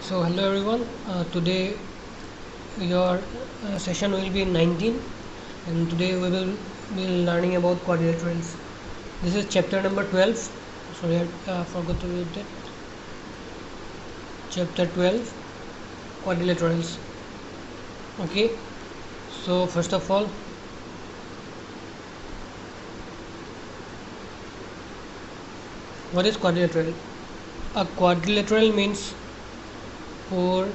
So hello everyone. Today your session will be 19, and today we will be learning about quadrilaterals. This is chapter number 12. Sorry, I forgot to read it. Chapter 12, quadrilaterals. Okay. So first of all, what is quadrilateral? A quadrilateral means four-sided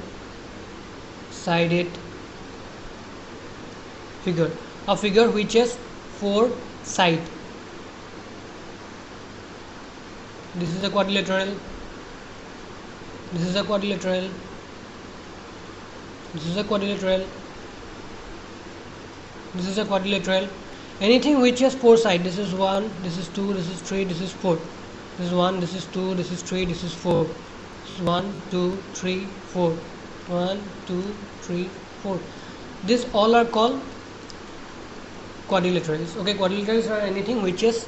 figure. A figure which has four sides. This is a quadrilateral. This is a quadrilateral. This is a quadrilateral. This is a quadrilateral. Anything which has four sides. This is 1, this is 2, this is 3, this is 4. This is 1, this is 2, this is 3, this is 4. This is 1, 2, 3, 4. 1, 2, 3, 4. These all are called quadrilaterals. Okay, quadrilaterals are anything which has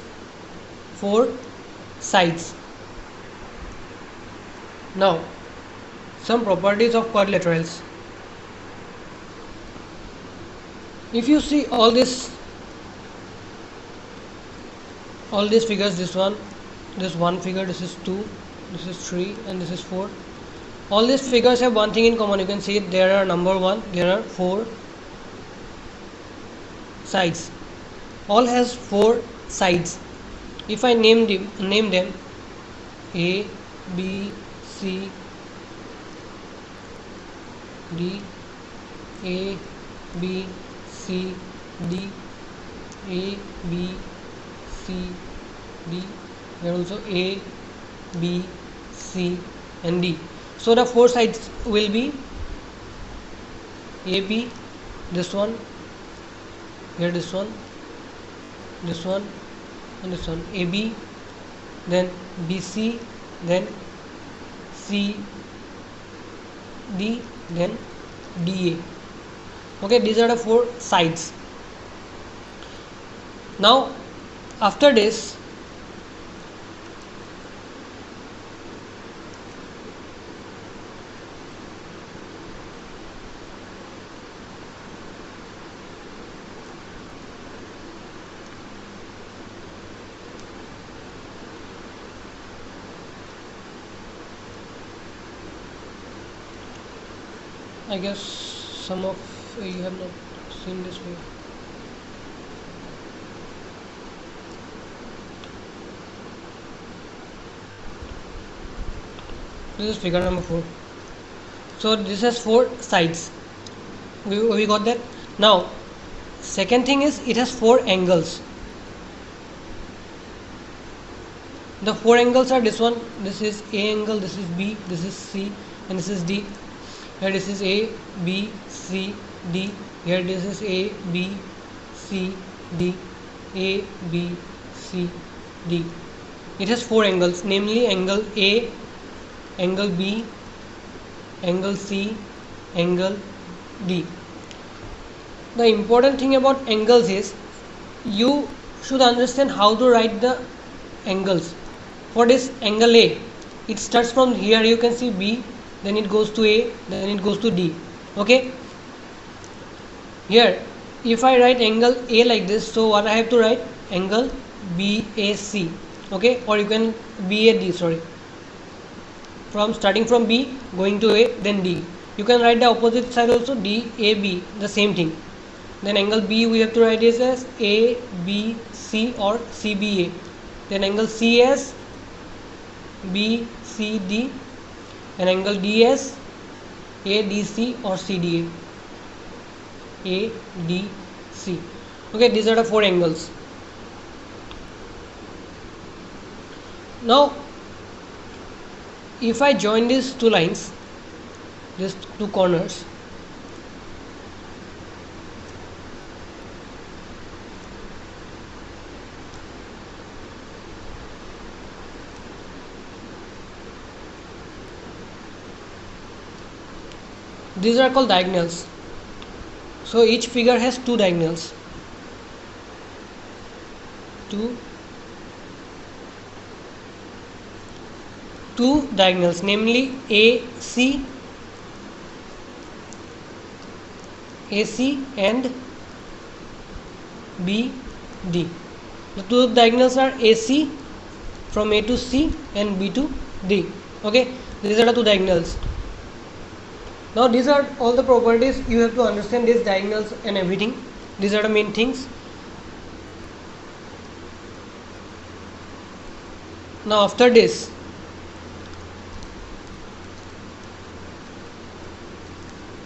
four sides. Now, some properties of quadrilaterals. If you see all these figures, this one figure, this is 2, this is 3, and this is 4. All these figures have one thing in common. You can see it, there are number 1, there are 4 sides. All has 4 sides. If I name them A, B, C, D, A, B, C, D, A, B, C, D, here also A, B, C, and D. So the 4 sides will be AB, this one, here this one, and this one. AB, then BC, then CD, then DA. Okay, these are the 4 sides. Now after this, I guess some of you have not seen this way. This is figure number 4. So this has 4 sides. We got that. Now second thing is it has 4 angles. The 4 angles are this one. This is A angle, this is B, this is C, and this is D. Here this is A, B, C, D. Here this is A, B, C, D, A, B, C, D. It has 4 angles, namely angle A, angle B, angle C, angle D. The important thing about angles is you should understand how to write the angles. For this angle A, it starts from here, you can see B, then it goes to A, then it goes to D. Okay, here if I write angle A like this, so what I have to write? Angle BAC. Okay, or you can BAD, sorry, from starting from B going to A, then D. You can write the opposite side also, DAB, the same thing. Then angle B we have to write this as ABC or CBA. Then angle CS, BCD, and angle DS, ADC or CDA, ADC. Okay, these are the 4 angles. Now if I join these 2 lines, these 2 corners, these are called diagonals. So each figure has 2 diagonals. 2 two diagonals, namely AC AC and BD. The two diagonals are AC from A to C and B to D. Okay, these are the two diagonals. Now these are all the properties you have to understand, these diagonals and everything. These are the main things. Now after this,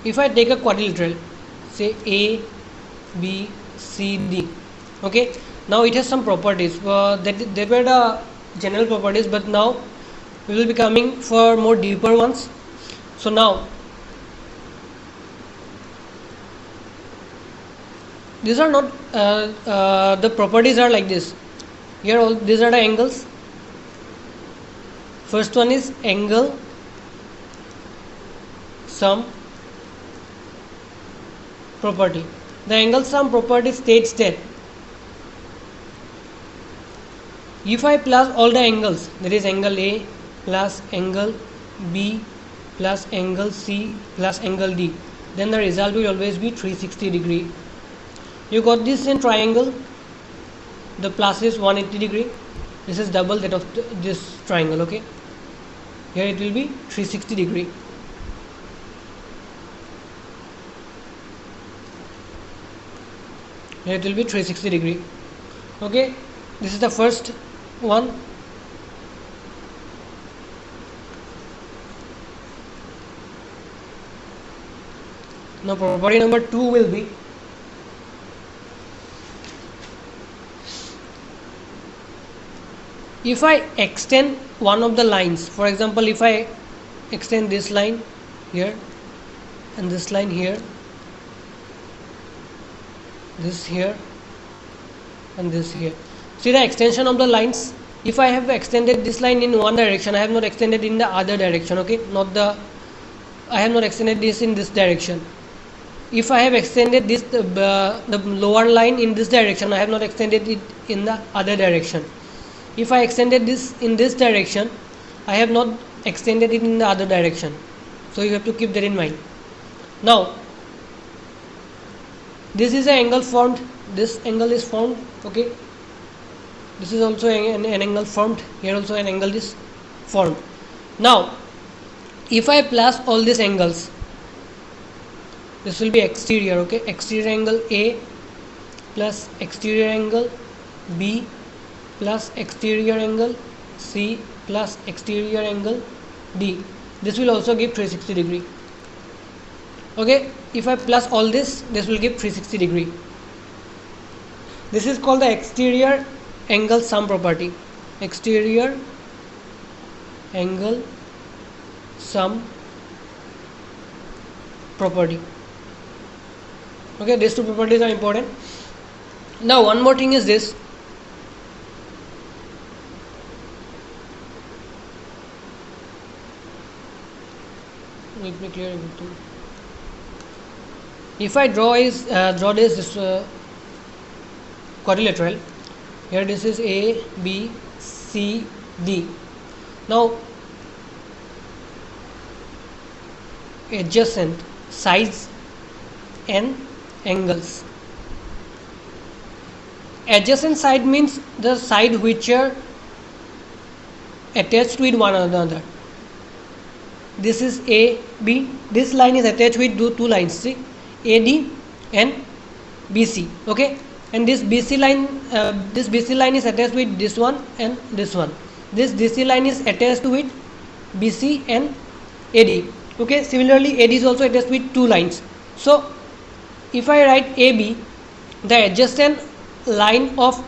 if I take a quadrilateral, say A, B, C, D, okay, now it has some properties. That they were the general properties, but now we will be coming for more deeper ones. So now these are not the properties are like this. Here all these are the angles. First one is angle sum property. The angle sum property states that if I plus all the angles, that is angle A plus angle B plus angle C plus angle D, then the result will always be 360 degree. You got this in triangle, the plus is 180 degree, this is double that of this triangle, okay. Here it will be 360 degree. Here it will be 360 degree. Okay, this is the first one. Now property number 2 will be if I extend one of the lines, for example, if I extend this line here and this line here, this here and this here, see the extension of the lines. If I have extended this line in one direction, I have not extended in the other direction, okay, I have not extended this in this direction. If I have extended this the lower line in this direction, I have not extended it in the other direction. If I extended this in this direction, I have not extended it in the other direction. So you have to keep that in mind. Now this is an angle formed, this angle is formed, okay, this is also an angle formed, here also an angle is formed. Now if I plus all these angles, this will be exterior, okay, exterior angle A plus exterior angle B plus exterior angle C plus exterior angle D, this will also give 360 degree. Okay, if I plus all this will give 360 degree. This is called the exterior angle sum property. Exterior angle sum property. Okay, these two properties are important. Now one more thing is this. Let me clear everything. If I draw this quadrilateral, here this is A, B, C, D. Now adjacent sides and angles. Adjacent side means the side which are attached with one another. This is A, B. This line is attached with two lines, see, AD and BC. Okay, and this BC line is attached with this one and this one. This DC line is attached with BC and AD. Okay, similarly AD is also attached with two lines. So if I write AB, the adjacent line of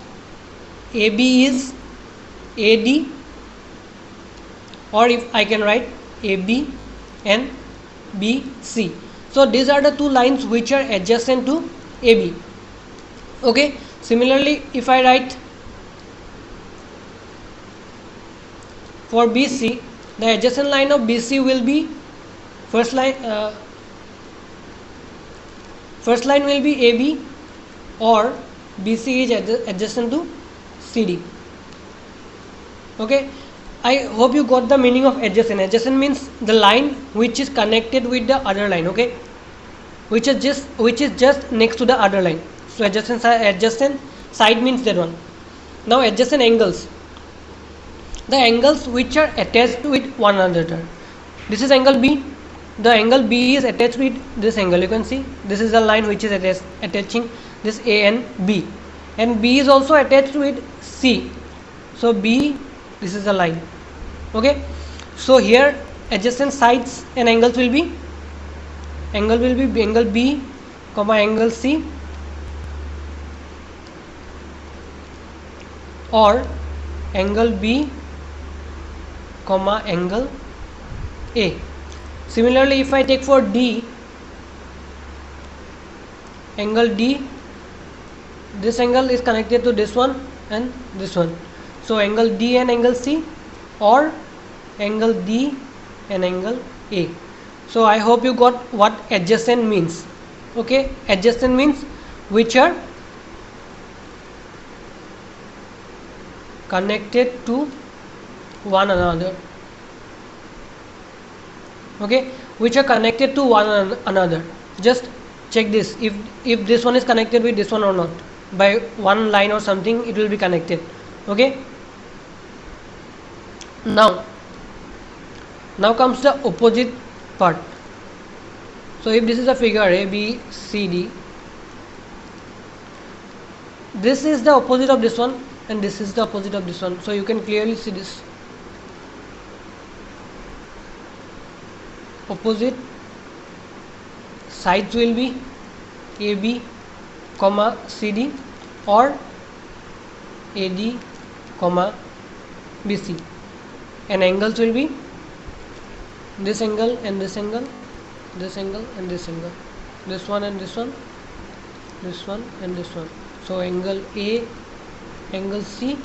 AB is AD, or if I can write AB and BC. So these are the two lines which are adjacent to AB. Okay, similarly if I write for BC, the adjacent line of BC will be first line will be AB, or BC is adjacent to CD. Okay, I hope you got the meaning of adjacent. Adjacent means the line which is connected with the other line. Okay, which is just next to the other line. So adjacent side means that one. Now adjacent angles, the angles which are attached with one another. This is angle B. The angle B is attached with this angle. You can see this is a line which is attaching this A and B is also attached with C. So B, this is a line. Okay. So here adjacent sides and angles will be angle B, comma angle C, or angle B, comma angle A. Similarly, if I take for D, angle D, this angle is connected to this one and this one. So angle D and angle C, or angle D and angle A. So I hope you got what adjacent means. Okay, adjacent means which are connected to one another. Okay, which are connected to one another. Just check this, if this one is connected with this one or not. By one line or something it will be connected. Okay, now comes the opposite part. So if this is a figure A B C D, this is the opposite of this one and this is the opposite of this one. So you can clearly see this. Opposite sides will be AB, comma CD, or AD, comma BC, and angles will be this angle and this angle, this angle and this angle, this one and this one, this one and this one. So angle A, angle C,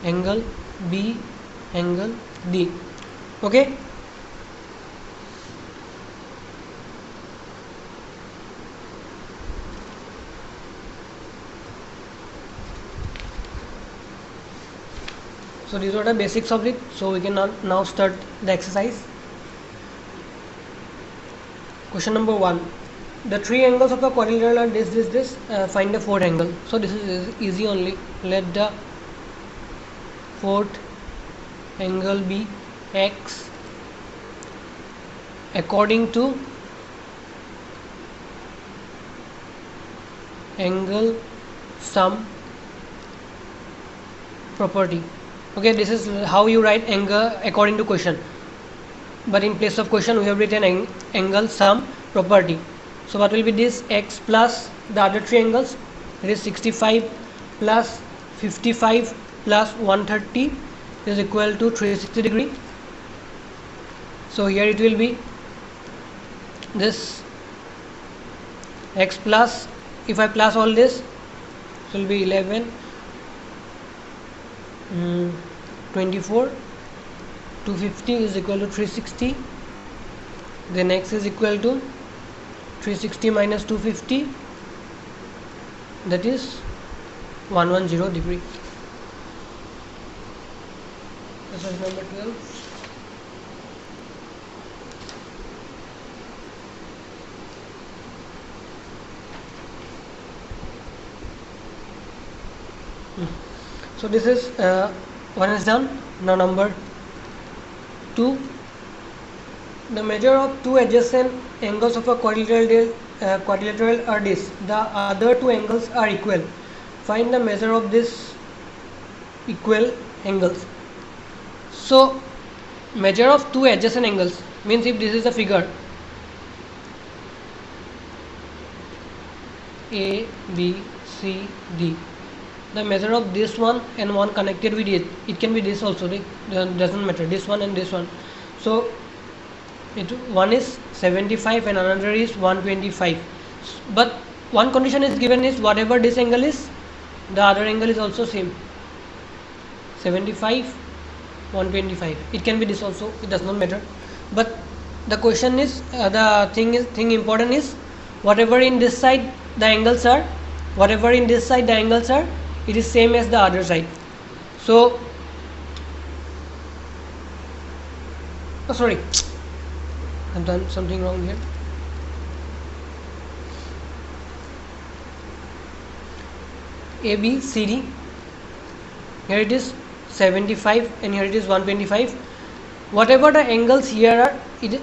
angle B, angle D. Okay. So these are the basics of it. So we can now start the exercise. Question number 1. The three angles of a quadrilateral are this. Find the fourth angle. So this is easy only. Let the fourth angle be x according to angle sum property. Okay, this is how you write angle according to question, but in place of question we have written angle sum property. So what will be this? X plus the other three angles, it is 65 plus 55 plus 130 is equal to 360 degree. So here it will be this x plus, if I plus all this, it will be 11, 24, 250 is equal to 360, then x is equal to 360 minus 250, that is 110 degree. This is number 12. So this is one is done. Now number 2. The measure of two adjacent angles of a quadrilateral are this. The other two angles are equal. Find the measure of this equal angles. So measure of two adjacent angles means if this is a figure A, B, C, D, the measure of this one and one connected with it, it can be this also, it doesn't matter, this one and this one. So one is 75 and another is 125, but one condition is given is whatever this angle is, the other angle is also same, 75, 125. It can be this also, it does not matter. But the question is, the thing important is whatever in this side the angles are, whatever in this side the angles are, it is same as the other side. So sorry, I've done something wrong here. ABCD. Here it is 75 and here it is 125. Whatever the angles here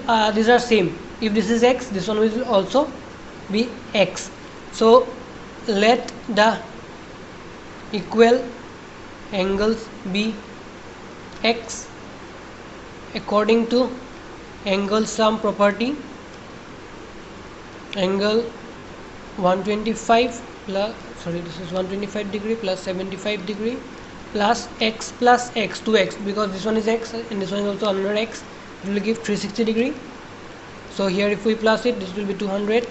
are, these are same. If this is x, this one will also be x. So let the equal angles be x according to angle sum property. Angle 125 plus, this is 125 degree plus 75 degree plus x 2x, because this one is x and this one is also another x, it will give 360 degree. So here if we plus it, this will be 200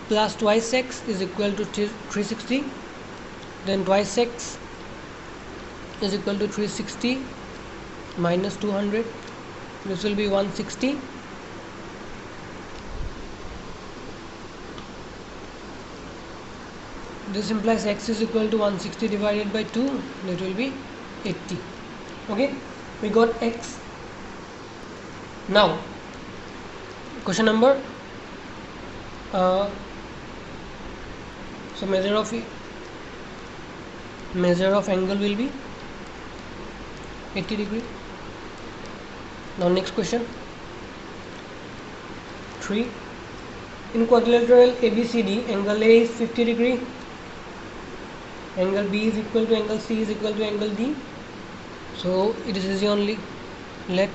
plus twice x is equal to 360, then twice x is equal to 360 minus 200, this will be 160. This implies x is equal to 160 divided by 2, that will be 80. Okay, we got x. Now question number so measure of angle will be 80 degree. Now next question 3. In quadrilateral ABCD, angle A is 50 degree, angle B is equal to angle C is equal to angle D. So it is easy only. Let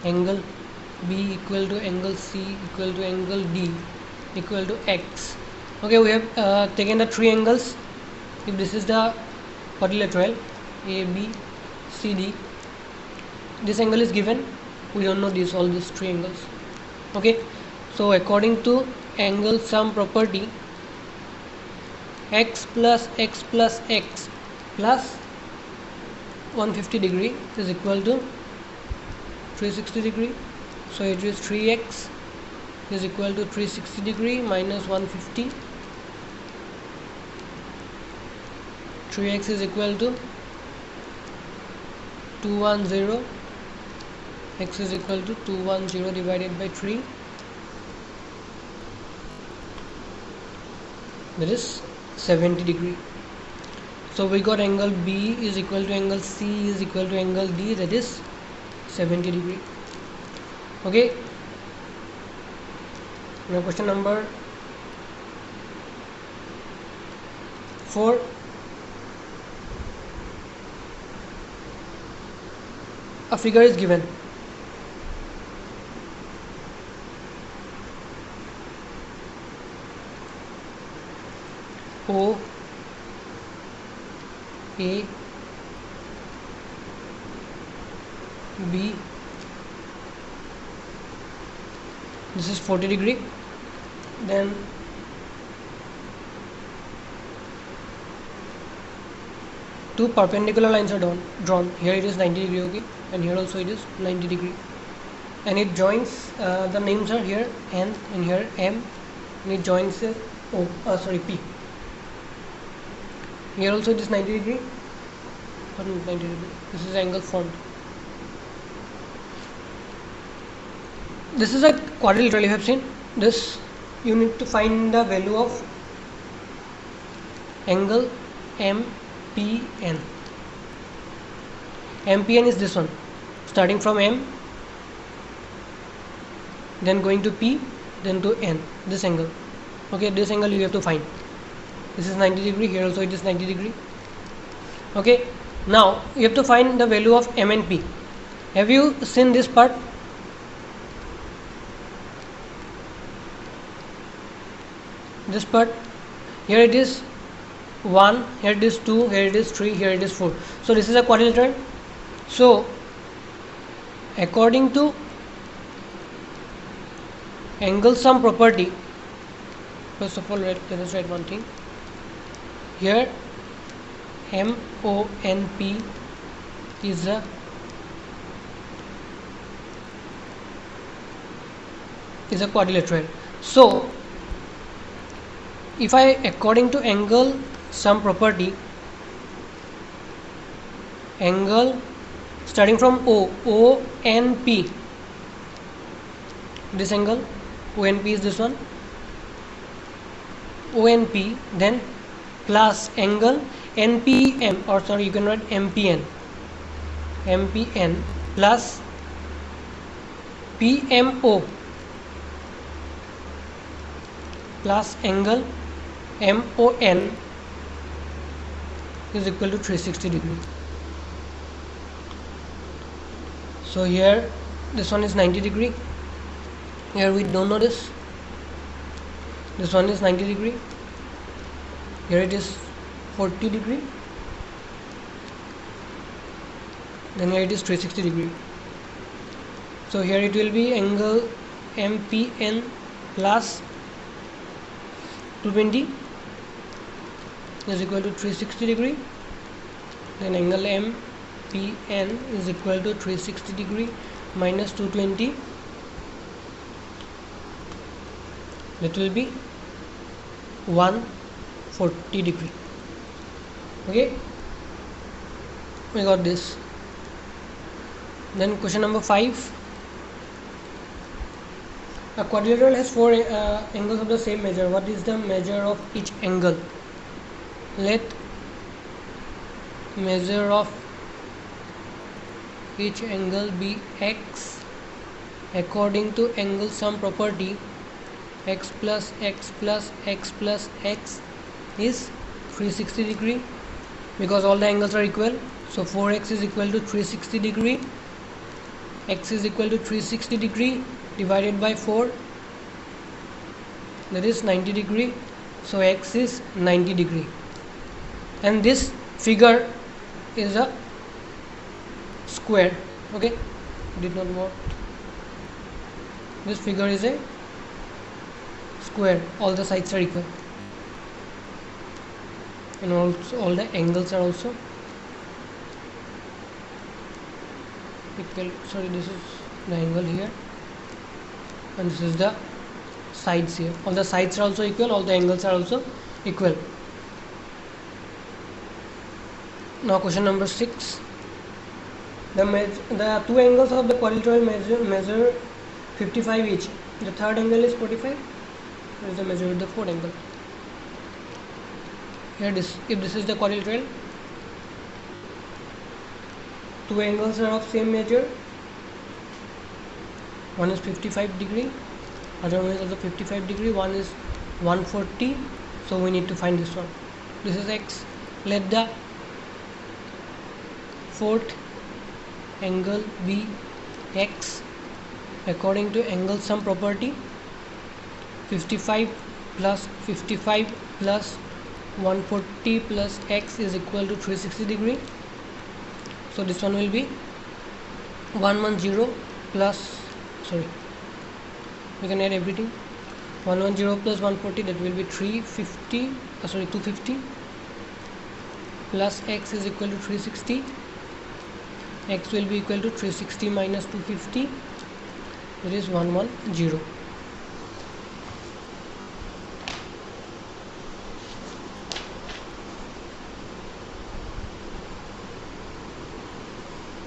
angle B equal to angle C equal to angle D equal to x. Okay, we have taken the three angles. If this is the quadrilateral ABCD, this angle is given. We don't know all these three angles. Okay, so according to angle sum property, x plus x plus x plus 150 degree is equal to 360 degree. So it is 3x is equal to 360 degree minus 150. 3x is equal to 210. X is equal to 210 divided by 3. That is 70 degree. So we got angle B is equal to angle C is equal to angle D, that is 70 degree. Okay. Now question number 4. A figure is given. O A B, this is 40 degree, then two perpendicular lines are drawn. Here it is 90 degree, okay, and here also it is 90 degree, and it joins, the names are here N and here M, and it joins P. Here also it is 90 degree, or 90 degree, this is angle formed. This is a quadrilateral, you have seen this. You need to find the value of angle MPN. MPN is this one, starting from M, then going to P, then to N, this angle. Okay, this angle you have to find. This is 90 degree, here also it is 90 degree. Okay, now you have to find the value of M and P. Have you seen this part? This part, here it is 1, here it is 2, here it is 3, here it is 4. So this is a quadrilateral. So according to angle sum property, first of all let us write one thing. Here MONP is a quadrilateral. So if I, according to angle sum property, angle starting from ONP, this angle ONP is this one, ONP, then plus angle NPM, or sorry, you can write MPN plus PMO plus angle MON is equal to 360 degree. So here this one is 90 degree, here we don't know this one is 90 degree, here it is 40 degree, then here it is 360 degree. So here it will be angle MPN plus 220 is equal to 360 degree, then angle MPN is equal to 360 degree minus 220, that will be 140 degree. Okay, we got this. Then question number 5. A quadrilateral has 4 angles of the same measure. What is the measure of each angle? Let measure of each angle be x according to angle sum property. X plus x plus x plus x is 360 degree, because all the angles are equal. So 4x is equal to 360 degree. X is equal to 360 degree divided by 4, that is 90 degree. So x is 90 degree, and this figure is a square. Okay, did not work. This figure is a square, all the sides are equal, and also all the angles are also equal. Sorry, this is the angle here, and this is the sides here. All the sides are also equal, all the angles are also equal. Now question number 6. The two angles of the quadrilateral measure 55 each. The third angle is 45. Here is the measure of the fourth angle. Here if this is the quadrilateral, two angles are of same measure. One is 55 degree, other one is also 55 degree, one is 140. So we need to find this one. This is x. Let the fourth angle be x according to angle sum property. 55 plus 55 plus 140 plus x is equal to 360 degree. So this one will be 110 plus, sorry, we can add everything. 110 plus 140, that will be 250 plus x is equal to 360. X will be equal to 360 minus 250, that is 110.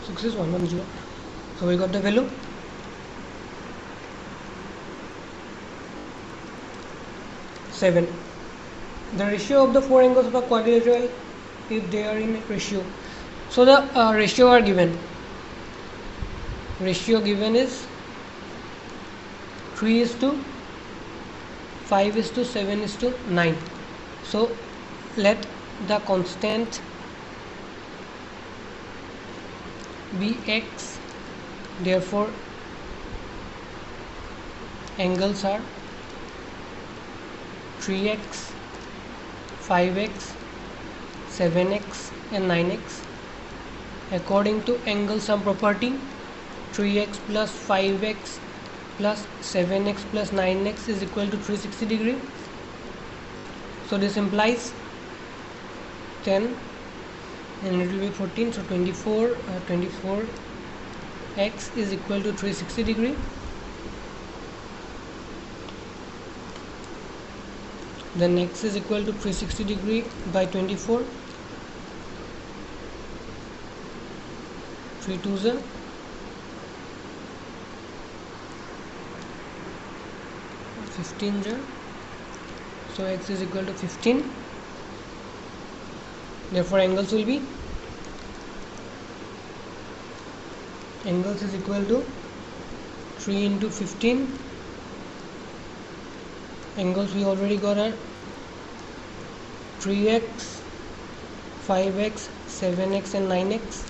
Six is 110. So we got the value. 7. The ratio of the four angles of a quadrilateral, if they are in ratio. So the ratio are given. Ratio given is 3:5:7:9. So let the constant be x. Therefore angles are 3x, 5x, 7x and 9x. According to angle sum property, 3x plus 5x plus 7x plus 9x is equal to 360 degree. So this implies 10 and it will be 14. So 24x is equal to 360 degree. Then x is equal to 360 degree by 24. 3 2s are 15. So x is equal to 15. Therefore angles will be, angles is equal to 3 into 15. Angles we already got are 3x, 5x, 7x and 9x.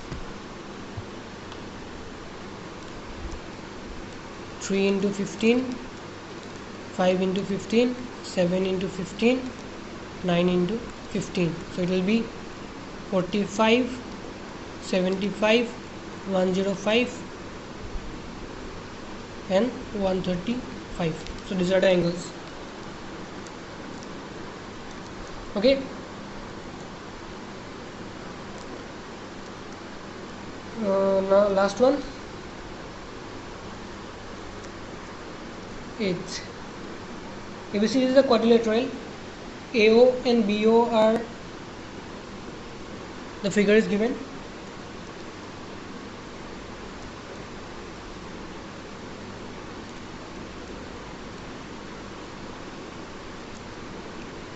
3 into 15, 5 into 15, 7 into 15, 9 into 15. So it will be 45, 75, 105 and 135. So these are the angles. Okay. Now last one. 8. ABC is the quadrilateral. AO and BO are, the figure is given.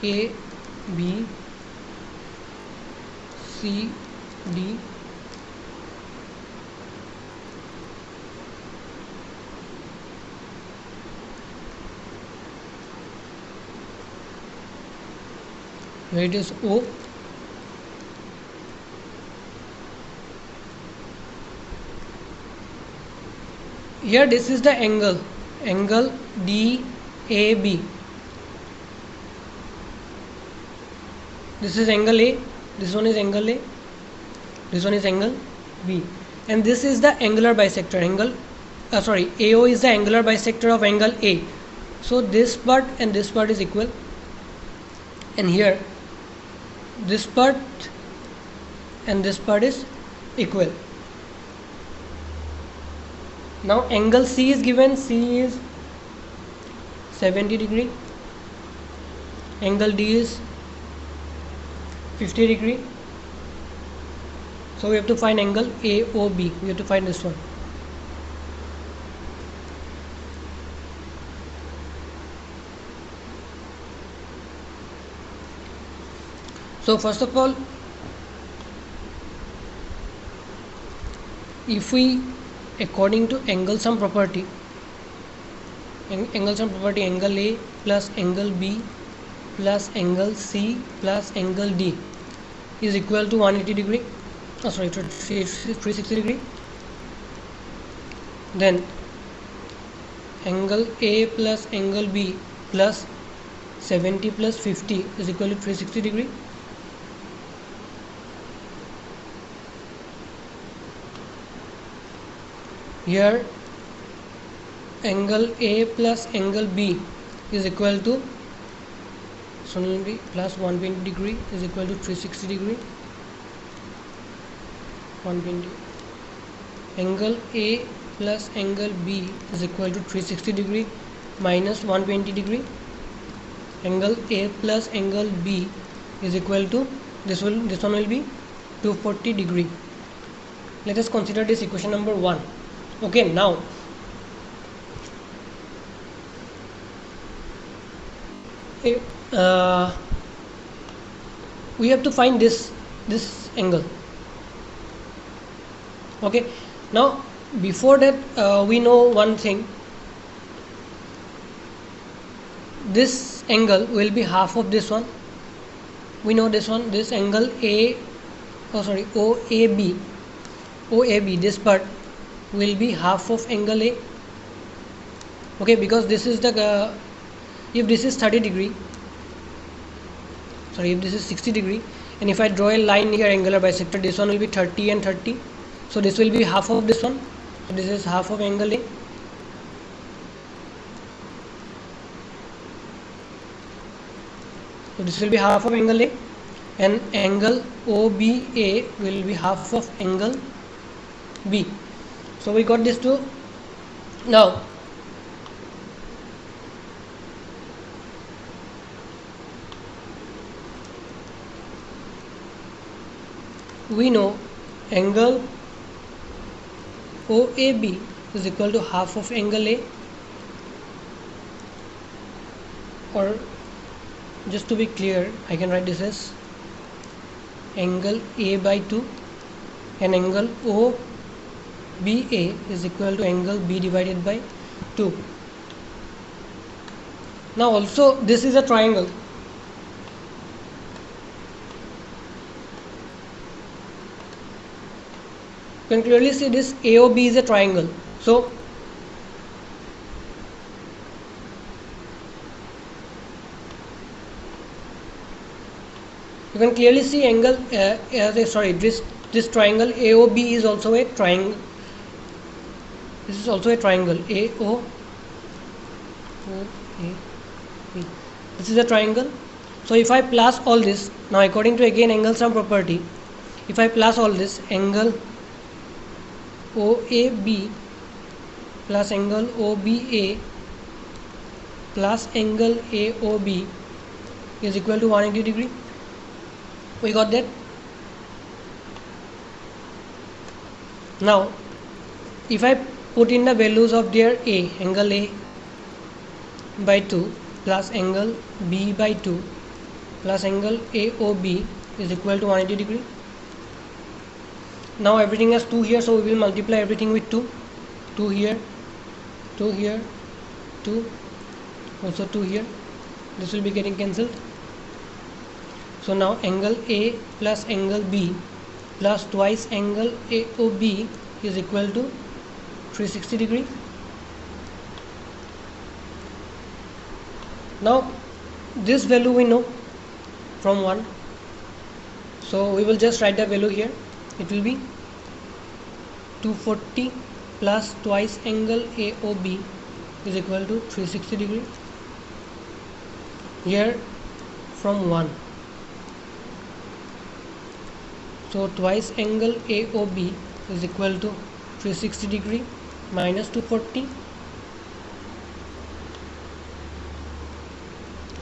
A, B, C, D, where it is O, here this is the angle DAB. This is angle A, this one is angle A, this one is angle B, and this is the angular bisector. AO is the angular bisector of angle A. So this part and this part is equal, and here this part and this part is equal. Now angle C is given. C is 70 degree. Angle D is 50 degree. So we have to find angle AOB. We have to find this one. So first of all, if we, according to angle sum property, angle A plus angle B plus angle C plus angle D is equal to 180 degree. 360 degree. Then angle A plus angle B plus 70 plus 50 is equal to 360 degree. Here angle A plus angle B is equal to, so will be plus 120 degree is equal to 360 degree. 120. Angle A plus angle B is equal to 360 degree minus 120 degree. Angle A plus angle B is equal to, this one will be 240 degree. Let us consider this equation number 1. Okay, now we have to find this angle. Okay, now before that we know one thing. This angle will be half of this one. We know this one. This angle OAB, this part will be half of angle A. Okay, because this is the if this is 30 degree, if this is 60 degree, and if I draw a line here, angular bisector, this one will be 30 and 30. So this will be half of this one. So this is half of angle A. So this will be half of angle A, and angle OBA will be half of angle B. So we got this too. Now we know angle OAB is equal to half of angle A, or just to be clear, I can write this as angle A by 2, and angle OBA is equal to angle B divided by 2. Now also this is a triangle. You can clearly see this AOB is a triangle. So you can clearly see angle this triangle AOB is also a triangle. This is also a triangle AOB. This is a triangle. So if I plus all this, now according to again angle sum property, if I plus all this, angle OAB plus angle OBA plus angle AOB is equal to 180 degree. We got that? Now if I put in the values of their A, angle A by 2 plus angle B by 2 plus angle AOB is equal to 180 degree. Now everything has 2 here, so we will multiply everything with 2. 2 here, 2 here, 2, also 2 here. This will be getting cancelled. So now angle A plus angle B plus twice angle AOB is equal to 360 degree. Now this value we know from 1, so we will just write the value here. It will be 240 plus twice angle AOB is equal to 360 degree. Here from 1, so twice angle AOB is equal to 360 degree minus 240.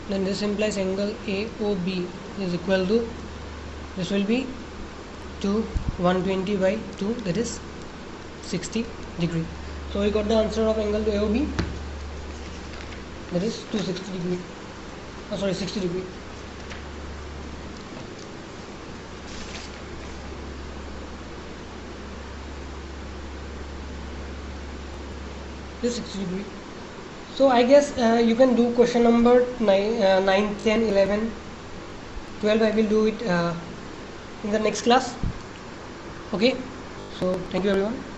Then this implies angle AOB is equal to, this will be 120 by 2, that is 60 degree. So we got the answer of angle AOB, that is 260 degree. 60 degree. This 60 degree. So I guess you can do question number 9, 10, 11, 12. I will do it in the next class. Okay, so thank you everyone.